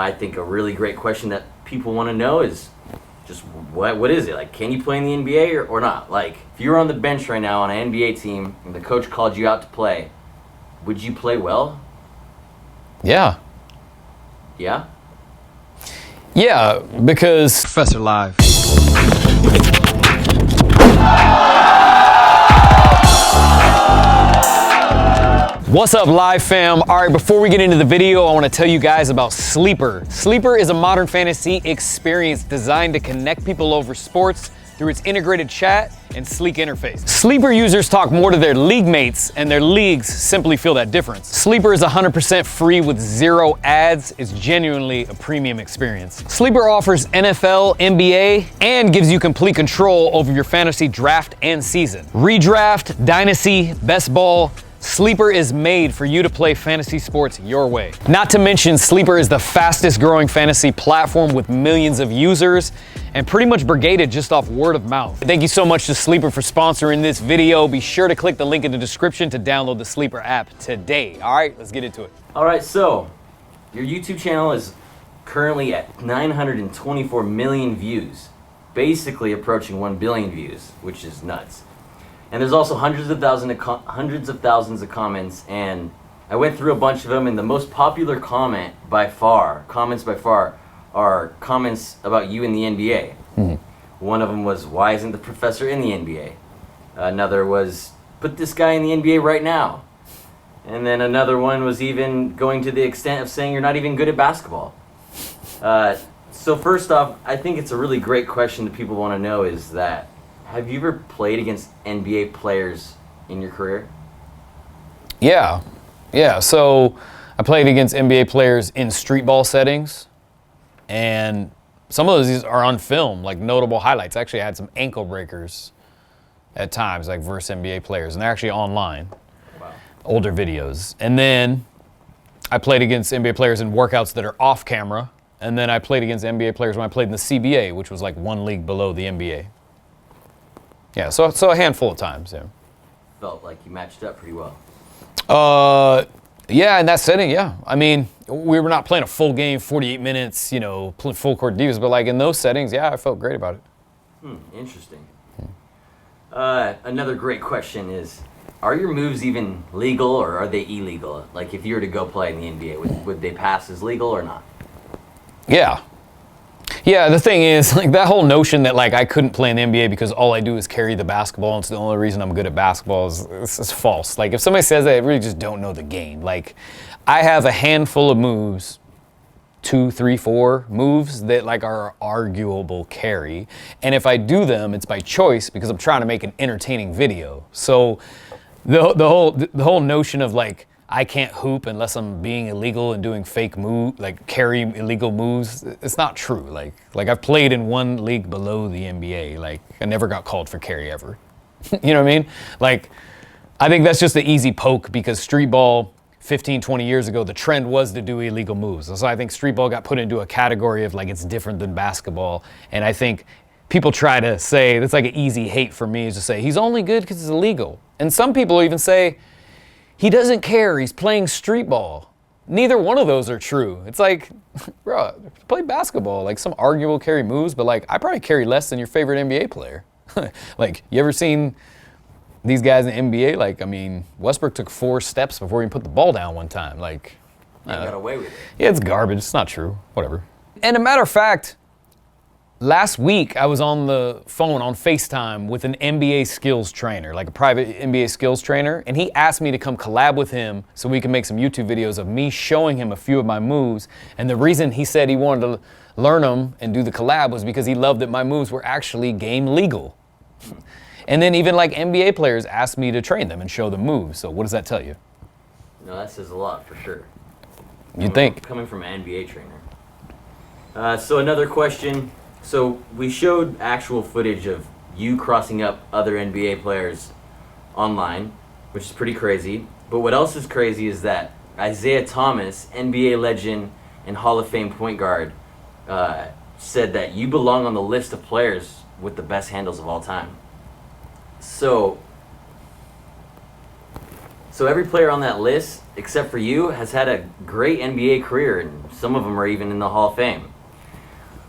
I think a really great question that people want to know is just what is it? Like, can you play in the NBA or not? Like, if you were on the bench right now on an NBA team and the coach called you out to play, would you play well? Yeah. Yeah? Yeah, because Professor Live. What's up, Live fam? All right, before we get into the video, I want to tell you guys about Sleeper. Sleeper is a modern fantasy experience designed to connect people over sports through its integrated chat and sleek interface. Sleeper users talk more to their league mates, and their leagues simply feel that difference. Sleeper is 100% free with 0 ads. It's genuinely a premium experience. Sleeper offers NFL, NBA, and gives you complete control over your fantasy draft and season. Redraft, Dynasty, Best Ball, Sleeper is made for you to play fantasy sports your way. Not to mention, Sleeper is the fastest growing fantasy platform with millions of users and pretty much brigaded just off word of mouth. Thank you so much to Sleeper for sponsoring this video. Be sure to click the link in the description to download the Sleeper app today. All right, let's get into it. All right, so your YouTube channel is currently at 924 million views, basically approaching 1 billion views, which is nuts. And there's also hundreds of thousands of comments, and I went through a bunch of them, and the most popular comments by far, are comments about you in the NBA. Mm-hmm. One of them was, why isn't the professor in the NBA? Another was, put this guy in the NBA right now. And then another one was even going to the extent of saying you're not even good at basketball. So first off, I think it's a really great question that people want to know is that, have you ever played against NBA players in your career? Yeah. So I played against NBA players in street ball settings, and some of those are on film, like notable highlights. Actually, I had some ankle breakers at times, like versus NBA players, and they're actually online. Wow. Older videos. And then I played against NBA players in workouts that are off camera, and then I played against NBA players when I played in the CBA, which was like one league below the NBA. Yeah, so a handful of times, yeah. Felt like you matched up pretty well. Yeah, in that setting, yeah. I mean, we were not playing a full game, 48 minutes, full court divas, but like in those settings, yeah, I felt great about it. Interesting. Another great question is, are your moves even legal or are they illegal? Like if you were to go play in the NBA, would they pass as legal or not? Yeah, the thing is, like that whole notion that like I couldn't play in the NBA because all I do is carry the basketball and it's the only reason I'm good at basketball is false. Like if somebody says that, they really just don't know the game. Like I have a handful of moves, 2, 3, 4 moves that like are arguable carry. And if I do them, it's by choice because I'm trying to make an entertaining video. So the whole notion of like, I can't hoop unless I'm being illegal and doing fake move, like carry illegal moves. It's not true. Like I've played in one league below the NBA. Like I never got called for carry ever. You know what I mean? Like I think that's just the easy poke because street ball 15, 20 years ago, the trend was to do illegal moves. So I think street ball got put into a category of like it's different than basketball. And I think people try to say, that's like an easy hate for me is to say, he's only good because it's illegal. And some people even say, he doesn't care, he's playing street ball. Neither one of those are true. It's like, bro, play basketball, like some arguable carry moves, but like I probably carry less than your favorite NBA player. Like, you ever seen these guys in the NBA? Like, I mean, Westbrook took 4 steps before he put the ball down one time. Like, he got away with it. Yeah, it's garbage, it's not true, whatever. And a matter of fact, last week, I was on the phone on FaceTime with an NBA skills trainer, like a private NBA skills trainer, and he asked me to come collab with him so we can make some YouTube videos of me showing him a few of my moves. And the reason he said he wanted to learn them and do the collab was because he loved that my moves were actually game legal. And then even like NBA players asked me to train them and show them moves. So what does that tell you? No, that says a lot for sure. You'd think. Coming from an NBA trainer. So another question. So we showed actual footage of you crossing up other NBA players online, which is pretty crazy. But what else is crazy is that Isiah Thomas, NBA legend and Hall of Fame point guard, said that you belong on the list of players with the best handles of all time. So So every player on that list, except for you, has had a great NBA career, and some of them are even in the Hall of Fame.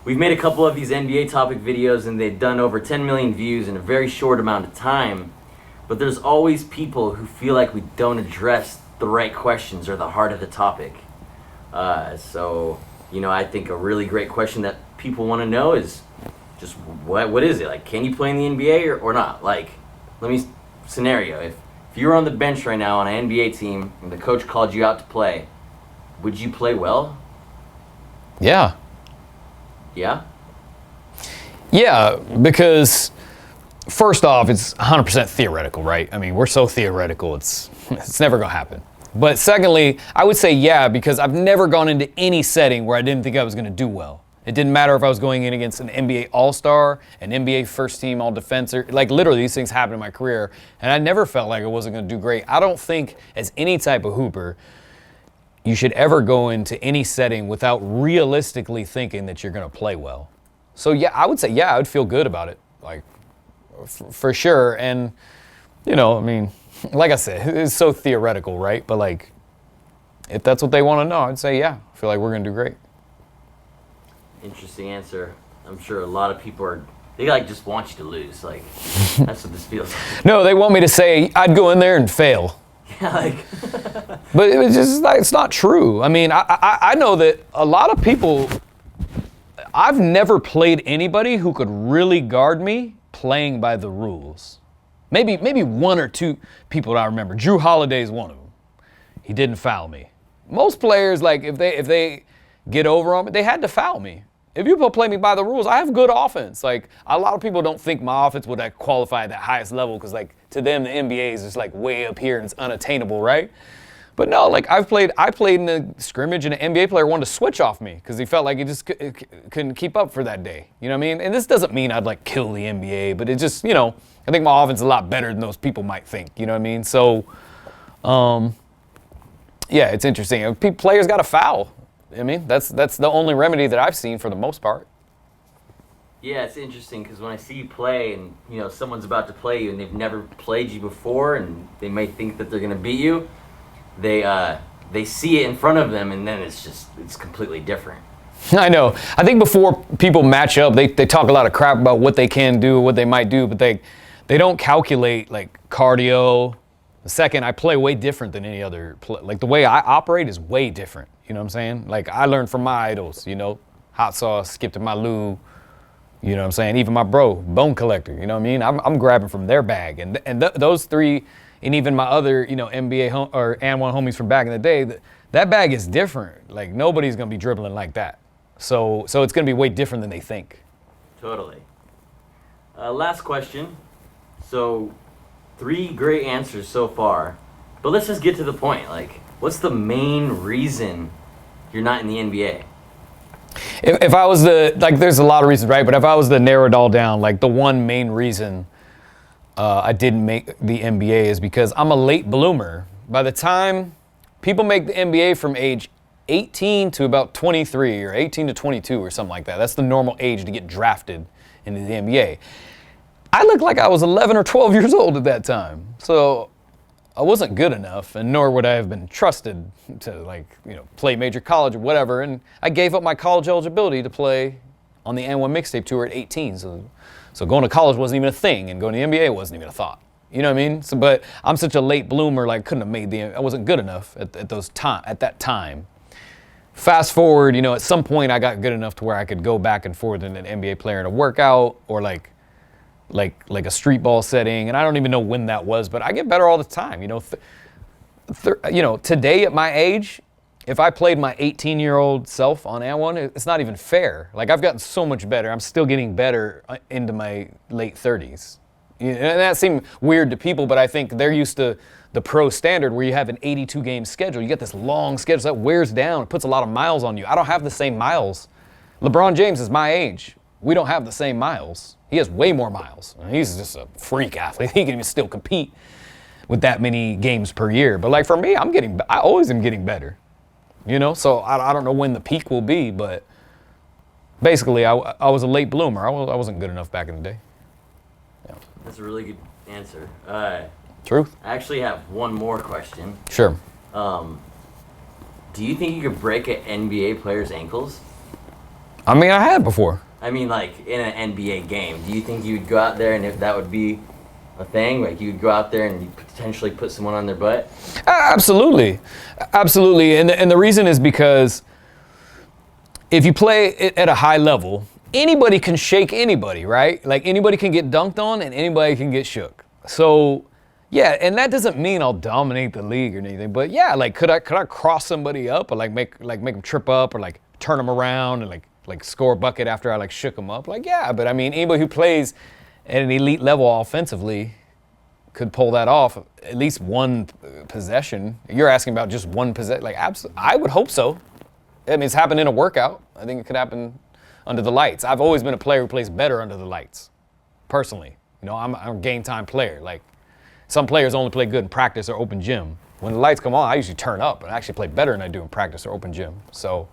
We've made a couple of these NBA topic videos, and they've done over 10 million views in a very short amount of time. But there's always people who feel like we don't address the right questions or the heart of the topic. So, I think a really great question that people want to know is just what is it? Like, can you play in the NBA or not? Like, scenario, if you were on the bench right now on an NBA team and the coach called you out to play, would you play well? Yeah. Yeah? Yeah, because first off, it's 100% theoretical, right? I mean, we're so theoretical, it's never going to happen. But secondly, I would say yeah, because I've never gone into any setting where I didn't think I was going to do well. It didn't matter if I was going in against an NBA All-Star, an NBA first-team All-Defenser. Like, literally, these things happened in my career, and I never felt like I wasn't going to do great. I don't think, as any type of hooper, you should ever go into any setting without realistically thinking that you're going to play well. So, yeah, I would say, yeah, I would feel good about it, like, for sure. And, I mean, like I said, it's so theoretical, right? But, like, if that's what they want to know, I'd say, yeah, I feel like we're going to do great. Interesting answer. I'm sure a lot of people they just want you to lose. Like, that's what this feels like. No, they want me to say I'd go in there and fail. Yeah, like. But it was just like, it's not true. I mean, I know that a lot of people, I've never played anybody who could really guard me playing by the rules. Maybe one or two people that I remember. Drew Holiday is one of them. He didn't foul me. Most players, like, if they get over on me, they had to foul me. If you play me by the rules, I have good offense. Like, a lot of people don't think my offense would qualify at that highest level because, like, to them, the NBA is just, like, way up here and it's unattainable, right? But no, like, I played in a scrimmage and an NBA player wanted to switch off me because he felt like he just couldn't keep up for that day. You know what I mean? And this doesn't mean I'd, like, kill the NBA, but it just, I think my offense is a lot better than those people might think. You know what I mean? So, yeah, it's interesting. Players got to foul. I mean, that's the only remedy that I've seen for the most part. Yeah, it's interesting because when I see you play and, someone's about to play you and they've never played you before and they may think that they're going to beat you, they see it in front of them and then it's completely different. I know. I think before people match up, they talk a lot of crap about what they can do, what they might do, but they don't calculate, like, cardio. Second, I play way different than any other play. Like, the way I operate is way different. You know what I'm saying? Like, I learned from my idols, Hot Sauce, Skip to My Lou, you know what I'm saying? Even my bro, Bone Collector, you know what I mean? I'm grabbing from their bag. And those three, and even my other, NBA or and one homies from back in the day, that bag is different. Like, nobody's going to be dribbling like that. So it's going to be way different than they think. Totally. Last question. So, 3 great answers so far. But let's just get to the point. Like, what's the main reason you're not in the NBA? If I was there's a lot of reasons, right? But if I was to narrow it all down, like, the one main reason I didn't make the NBA is because I'm a late bloomer. By the time people make the NBA from age 18 to about 23 or 18 to 22 or something like that, that's the normal age to get drafted into the NBA. I looked like I was 11 or 12 years old at that time. So I wasn't good enough, and nor would I have been trusted to, play major college or whatever. And I gave up my college eligibility to play on the N1 mixtape tour at 18. So going to college wasn't even a thing, and going to the NBA wasn't even a thought. You know what I mean? So, but I'm such a late bloomer, couldn't have made I wasn't good enough at that time. Fast forward, at some point I got good enough to where I could go back and forth in an NBA player in a workout or like a street ball setting, and I don't even know when that was, but I get better all the time. Today at my age, if I played my 18-year-old self on N1, it's not even fair. Like, I've gotten so much better. I'm still getting better into my late 30s. And that seemed weird to people, but I think they're used to the pro standard where you have an 82-game schedule. You get this long schedule that wears down. It puts a lot of miles on you. I don't have the same miles. LeBron James is my age. We don't have the same miles. He has way more miles. He's just a freak athlete. He can even still compete with that many games per year. But, for me, I always am getting better. So I don't know when the peak will be, but basically I was a late bloomer. I wasn't good enough back in the day. Yeah. That's a really good answer. Truth. I actually have one more question. Sure. Do you think you could break an NBA player's ankles? I mean, I had before. I mean, like in an NBA game. Do you think you would go out there and if that would be a thing? Like you would go out there and you potentially put someone on their butt? Absolutely. Absolutely. And the reason is because if you play it at a high level, anybody can shake anybody, right? Like anybody can get dunked on and anybody can get shook. So yeah, and that doesn't mean I'll dominate the league or anything, but yeah, like could I cross somebody up or like make them trip up or like turn them around and like score a bucket after I like shook them up? Like yeah, but I mean anybody who plays at an elite level offensively could pull that off at least one possession. You're asking about just one possession? Like I would hope so. I mean, it's happened in a workout. I think it could happen under the lights. I've always been a player who plays better under the lights, personally. You know, I'm a game time player. Like, some players only play good in practice or open gym. When the lights come on, I usually turn up and actually play better than I do in practice or open gym. So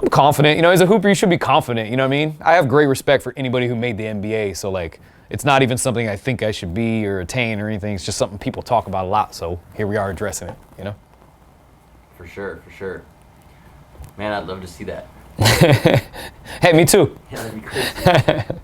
I'm confident. You know, as a hooper, you should be confident. You know what I mean? I have great respect for anybody who made the NBA. So, like, it's not even something I think I should be or attain or anything. It's just something people talk about a lot. So here we are addressing it, you know? For sure, for sure. Man, I'd love to see that. Hey, me too. Yeah, that'd be crazy.